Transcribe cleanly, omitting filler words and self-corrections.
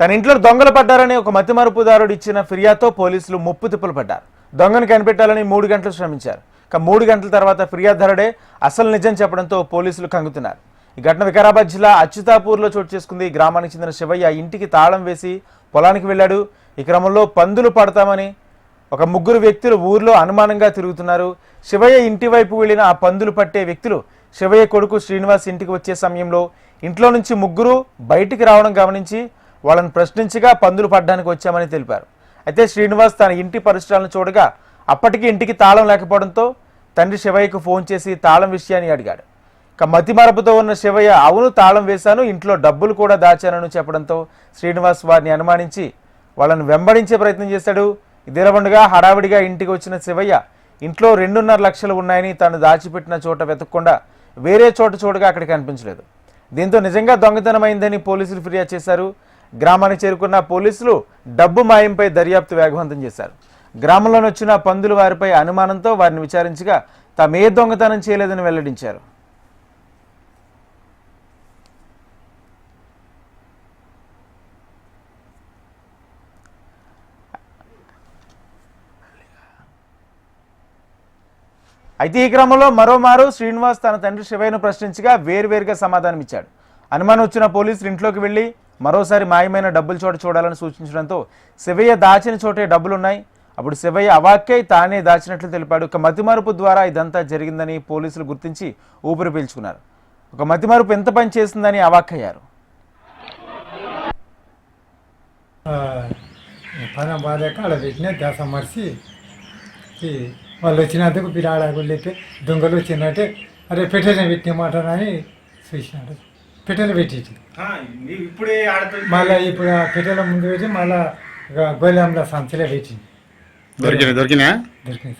తన ఇంట్లో దొంగలు పడ్డారని ఒక మతిమరుపుదారుడు ఇచ్చిన ఫిర్యాదుతో పోలీసులు ముప్పు తిప్పలు పడ్డారు. దొంగను కనిపెట్టాలని 3 గంటలు శ్రమించారు. 3 గంటల తర్వాత ఫిర్యాదుదారుడే అసలు నిజం చెప్పడంతో పోలీసులు కంగుతున్నారు. ఈ ఘటన వికారాబాద్ జిల్లా అచ్యుతాపూర్లో చోటు చేసుకుంది. గ్రామానికి చెందిన శివయ్య ఇంటికి తాళం వేసి పొలానికి వెళ్ళాడు. ఈ క్రమంలో పందులు పడతామని ఒక 3 వ్యక్తులు ఊర్లో అనుమానంగా తిరుగుతున్నారు. శివయ్య ఇంటి వైపు వెళ్ళిన ఆ పందులు పట్టే వ్యక్తులు శివయ్య కొడుకు శ్రీనివాస్ ఇంటికి వచ్చే సమయంలో ఇంట్లో నుంచి 3 బయటికి రావడం గమనించి వాళ్ళని ప్రశ్నించగా పందులు పడ్డానికి వచ్చామని తెలిపారు. అయితే శ్రీనివాస్ తన ఇంటి పరిసరాలను చూడగా అప్పటికి ఇంటికి తాళం లేకపోవడంతో తండ్రి శివయ్యకు ఫోన్ చేసి తాళం విషయాన్ని అడిగాడు. మతిమరపుతో ఉన్న శివయ్య అవును తాళం వేశాను, ఇంట్లో డబ్బులు కూడా దాచానని చెప్పడంతో శ్రీనివాస్ వారిని అనుమానించి వాళ్ళని వెంబడించే ప్రయత్నం చేశాడు. ఇదిలబండుగా హడావిడిగా ఇంటికి వచ్చిన శివయ్య ఇంట్లో 2.5 లక్షలు ఉన్నాయని తాను దాచిపెట్టిన చోట వెతకకుండా వేరే చోట చూడగా అక్కడికి కనిపించలేదు. దీంతో నిజంగా దొంగతనమైందని పోలీసులు ఫిర్యాదు చేశారు. గ్రామానికి చేరుకున్న పోలీసులు డబ్బు మాయంపై దర్యాప్తు వేగవంతం చేశారు. గ్రామంలోని వచ్చిన పందులు వారిపై అనుమానంతో వారిని విచారించగా తామే దొంగతనం చేయలేదని వెల్లడించారు. అయితే ఈ క్రమంలో మరోమారు శ్రీనివాస్ తన తండ్రి శివయ్యను ప్రశ్నించగా వేరువేరుగా సమాధానం ఇచ్చాడు. అనుమానం వచ్చిన పోలీసులు ఇంట్లోకి వెళ్లి మరోసారి మాయమైన డబ్బుల చోట చూడాలని సూచించడంతో శివయ్య దాచిన చోటే డబ్బులున్నాయి. అప్పుడు శివయ్య అవాక్కై తానే దాచినట్లు తెలిపాడు. ఒక మతిమరుపు ద్వారా ఇదంతా జరిగిందని పోలీసులు గుర్తించి ఊపిరి పీల్చుకున్నారు. ఒక మతిమరుపు ఎంత పని చేసిందని అవాక్కయ్యారు. వాళ్ళు వచ్చినందుకు పిల్లాడలేక దొంగలు వచ్చినట్టే అరే పెట్టెలు పెట్టినమాట అని చూసినాడు. పెట్టెలు పెట్టింది మళ్ళీ ఇప్పుడు ఆ పెట్టెల ముందు పెట్టి మళ్ళీ గోళంలో సంచలే పెట్టింది. దొరికినా దొరికింది.